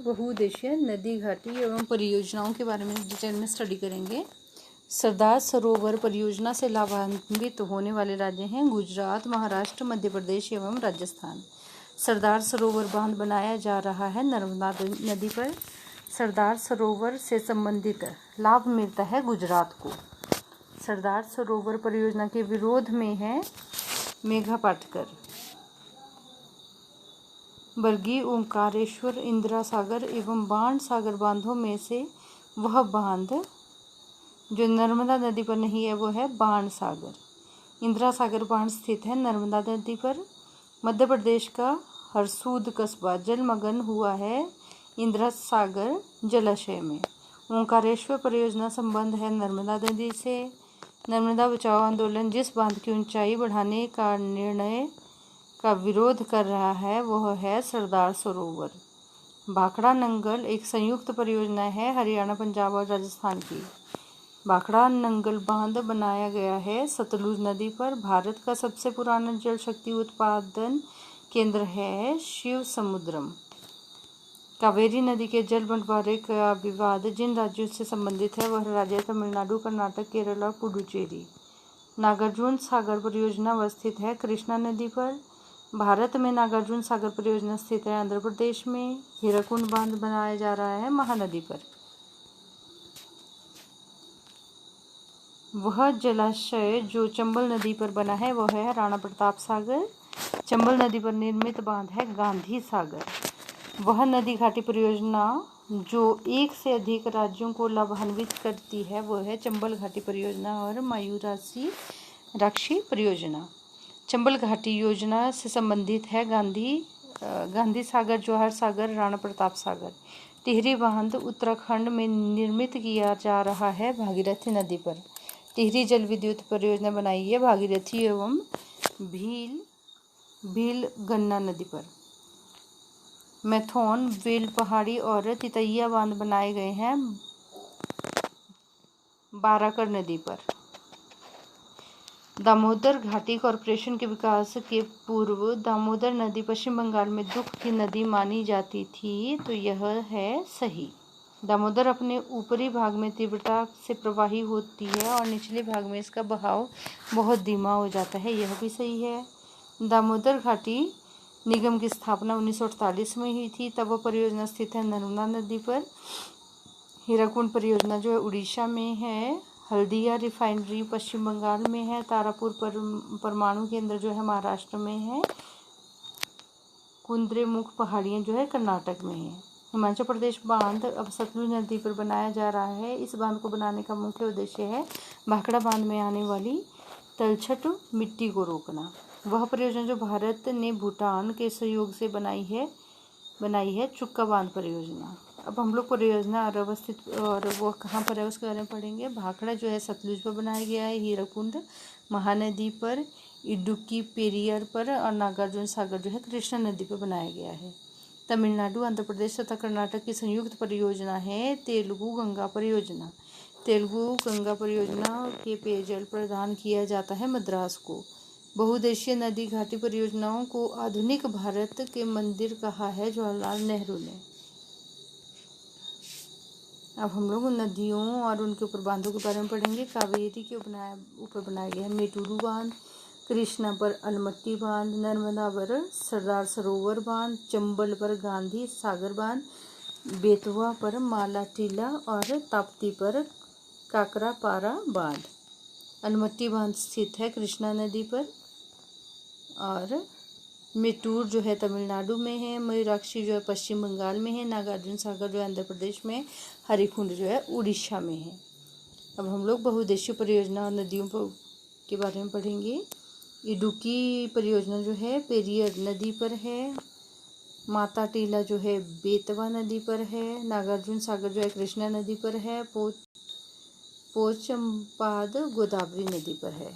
बहुउद्देशीय नदी घाटी एवं परियोजनाओं के बारे में डिटेल में स्टडी करेंगे। सरदार सरोवर परियोजना से लाभान्वित होने वाले राज्य हैं गुजरात, महाराष्ट्र, मध्य प्रदेश एवं राजस्थान। सरदार सरोवर बांध बनाया जा रहा है नर्मदा नदी पर। सरदार सरोवर से संबंधित लाभ मिलता है गुजरात को। सरदार सरोवर परियोजना के विरोध में है मेघा पाटकर। बरगी, ओंकारेश्वर, इंदिरा सागर एवं बाण सागर बांधों में से वह बांध जो नर्मदा नदी पर नहीं है वो है बाण सागर। इंदिरा सागर बांध स्थित है नर्मदा नदी पर। मध्य प्रदेश का हरसूद कस्बा जलमग्न हुआ है इंदिरा सागर जलाशय में। ओंकारेश्वर परियोजना संबंध है नर्मदा नदी से। नर्मदा बचाओ आंदोलन जिस बांध की ऊंचाई बढ़ाने का निर्णय का विरोध कर रहा है वह है सरदार सरोवर। भाखड़ा नंगल एक संयुक्त परियोजना है हरियाणा, पंजाब और राजस्थान की। भाखड़ा नंगल बांध बनाया गया है सतलुज नदी पर। भारत का सबसे पुराना जल शक्ति उत्पादन केंद्र है शिव समुद्रम। कावेरी नदी के जल बंटवारे का विवाद जिन राज्यों से संबंधित है वह राज्य तमिलनाडु, कर्नाटक, केरल और पुडुचेरी। नागार्जुन सागर परियोजना अवस्थित है कृष्णा नदी पर। भारत में नागार्जुन सागर परियोजना स्थित है आंध्र प्रदेश में। हीराकुंड बांध बनाया जा रहा है महानदी पर। वह जलाशय जो चंबल नदी पर बना है वह है राणा प्रताप सागर। चंबल नदी पर निर्मित बांध है गांधी सागर। वह नदी घाटी परियोजना जो एक से अधिक राज्यों को लाभान्वित करती है वह है चंबल घाटी परियोजना और मायूराक्षी परियोजना। चंबल घाटी योजना से संबंधित है गांधी सागर, जवाहर सागर, राणा प्रताप सागर। टिहरी बांध उत्तराखंड में निर्मित किया जा रहा है भागीरथी नदी पर। टिहरी जल विद्युत परियोजना बनाई है भागीरथी एवं भील गन्ना नदी पर। मैथोन, वेल पहाड़ी और तितैया बांध बनाए गए हैं बाराकर नदी पर। दामोदर घाटी कॉरपोरेशन के विकास के पूर्व दामोदर नदी पश्चिम बंगाल में दुख की नदी मानी जाती थी, तो यह है सही। दामोदर अपने ऊपरी भाग में तीव्रता से प्रवाहित होती है और निचले भाग में इसका बहाव बहुत धीमा हो जाता है, यह भी सही है। दामोदर घाटी निगम की स्थापना 1948 में हुई थी, तब वह परियोजना स्थित है नर्मदा नदी पर। हीराकुंड परियोजना जो है उड़ीसा में है। हल्दिया रिफाइनरी पश्चिम बंगाल में है। तारापुर परमाणु केंद्र जो है महाराष्ट्र में है। कुद्रेमुख पहाड़ियाँ जो है कर्नाटक में है। हिमाचल प्रदेश बांध अब सतलुज नदी पर बनाया जा रहा है। इस बांध को बनाने का मुख्य उद्देश्य है भाखड़ा बांध में आने वाली तलछट मिट्टी को रोकना। वह परियोजना जो भारत ने भूटान के सहयोग से बनाई है चुक्का बांध परियोजना। अब हम लोग परियोजना और अवस्थित और वो कहाँ पर है उसके बारे में पढ़ेंगे। भाखड़ा जो है सतलुज पर बनाया गया है। हीराकुंड महानदी पर, इडुक्की पेरियार पर और नागार्जुन सागर जो है कृष्णा नदी पर बनाया गया है। तमिलनाडु, आंध्र प्रदेश तथा कर्नाटक की संयुक्त परियोजना है तेलुगु गंगा परियोजना। तेलुगु गंगा परियोजना के पेयजल प्रदान किया जाता है मद्रास को। बहुउद्देशीय नदी घाटी परियोजनाओं को आधुनिक भारत के मंदिर कहा है जवाहरलाल नेहरू ने। अब हम लोग नदियों और उनके ऊपर बांधों के बारे में पढ़ेंगे। कावेरी के ऊपर बनाया गया है मेटूरू बांध। कृष्णा पर अलमट्टी बांध। नर्मदा पर सरदार सरोवर बांध। चंबल पर गांधी सागर बांध। बेतवा पर माला टीला और ताप्ती पर काकरापारा बांध। अलमट्टी बांध स्थित है कृष्णा नदी पर और मेटूर जो है तमिलनाडु में है। मयूराक्षी जो है पश्चिम बंगाल में है। नागार्जुन सागर जो है आंध्र प्रदेश में। हरिकुंड जो है उड़ीसा में है। अब हम लोग बहुउद्देशीय परियोजना और नदियों के बारे में पढ़ेंगे। इडुक्की परियोजना जो है पेरियर नदी पर है। माता टीला जो है बेतवा नदी पर है। नागार्जुन सागर जो है कृष्णा नदी पर है। पोचम्पाद गोदावरी नदी पर है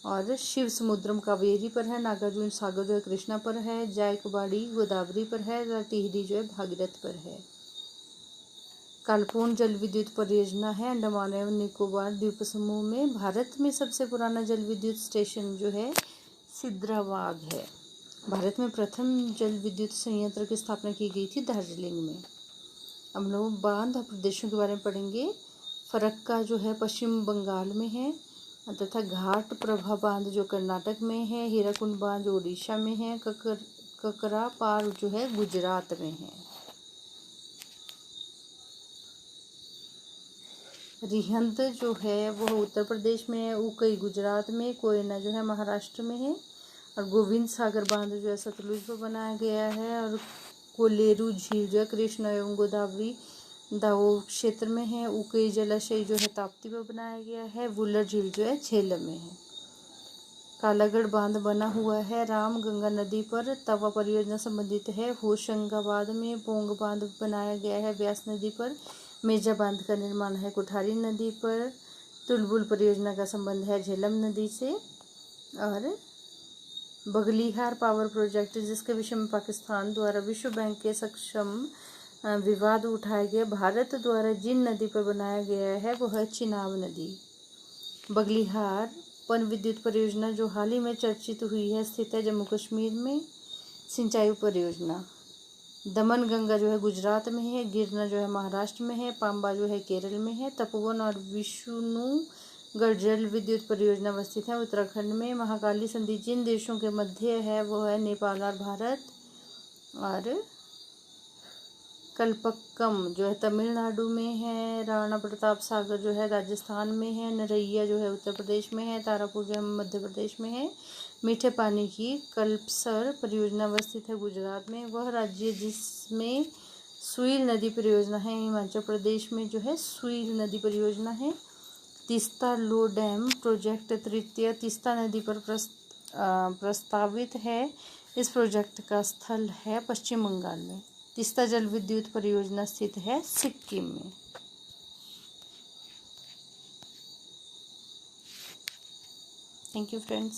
और शिव समुद्रम कावेरी पर है। नागार्जुन सागर जो है कृष्णा पर है। जायकवाड़ी गोदावरी पर है। टिहरी जो है भागीरथ पर है। कालपूर्ण जल विद्युत परियोजना है अंडमान एवं निकोबार द्वीप समूह में। भारत में सबसे पुराना जल विद्युत स्टेशन जो है सिद्रावाग है। भारत में प्रथम जल विद्युत संयंत्र की स्थापना की गई थी दार्जिलिंग में। अब हम लोग बांध और प्रदेशों के बारे में पढ़ेंगे। फरक्का जो है पश्चिम बंगाल में है, तथा घाट प्रभा बांध जो कर्नाटक में है, हीराकुंड बांध जो उड़ीसा में है, ककरा पार जो है गुजरात में है। रिहंद जो है वो उत्तर प्रदेश में है, उकई गुजरात में, कोयना जो है महाराष्ट्र में है, और गोविंद सागर बांध जो है सतलुज पर बनाया गया है, और कोलेरू झील जो है कृष्णा एवं गोदावरी दाओ क्षेत्र में है। उकई जलाशय जो है ताप्ती पर बनाया गया है। वुलर झील जो है झेलम में है। कालागढ़ बांध बना हुआ है राम गंगा नदी पर, तवा परियोजना संबंधित है। होशंगाबाद में पोंग बांध बनाया गया है व्यास नदी पर। मेजा बांध का निर्माण है कुठारी नदी पर। तुलबुल परियोजना का संबंध है झेलम नदी से। और बगलिहार पावर प्रोजेक्ट जिसके विषय में पाकिस्तान द्वारा विश्व बैंक के सक्षम विवाद उठाए गए, भारत द्वारा जिन नदी पर बनाया गया है वह है चिनाब नदी। बगलिहार पन विद्युत परियोजना जो हाल ही में चर्चित हुई है स्थित है जम्मू कश्मीर में। सिंचाई परियोजना दमन गंगा जो है गुजरात में है, गिरना जो है महाराष्ट्र में है, पांबा जो है केरल में है। तपोवन और विष्णुगढ़ जल विद्युत परियोजना अवस्थित है उत्तराखंड में। महाकाली संधि जिन देशों के मध्य है वो है नेपाल और भारत। और कल्पक्कम जो है तमिलनाडु में है। राणा प्रताप सागर जो है राजस्थान में है। नरैया जो है उत्तर प्रदेश में है। तारापुर जो है मध्य प्रदेश में है। मीठे पानी की कल्पसर परियोजना अवस्थित है गुजरात में। वह राज्य जिसमें सुईल नदी परियोजना है हिमाचल प्रदेश में जो है सुईल नदी परियोजना है। तीस्ता लो डैम प्रोजेक्ट तृतीय तीस्ता नदी पर प्रस्तावित है। इस प्रोजेक्ट का स्थल है पश्चिम बंगाल में। तीस्ता जल विद्युत परियोजना स्थित है सिक्किम में। Thank you friends.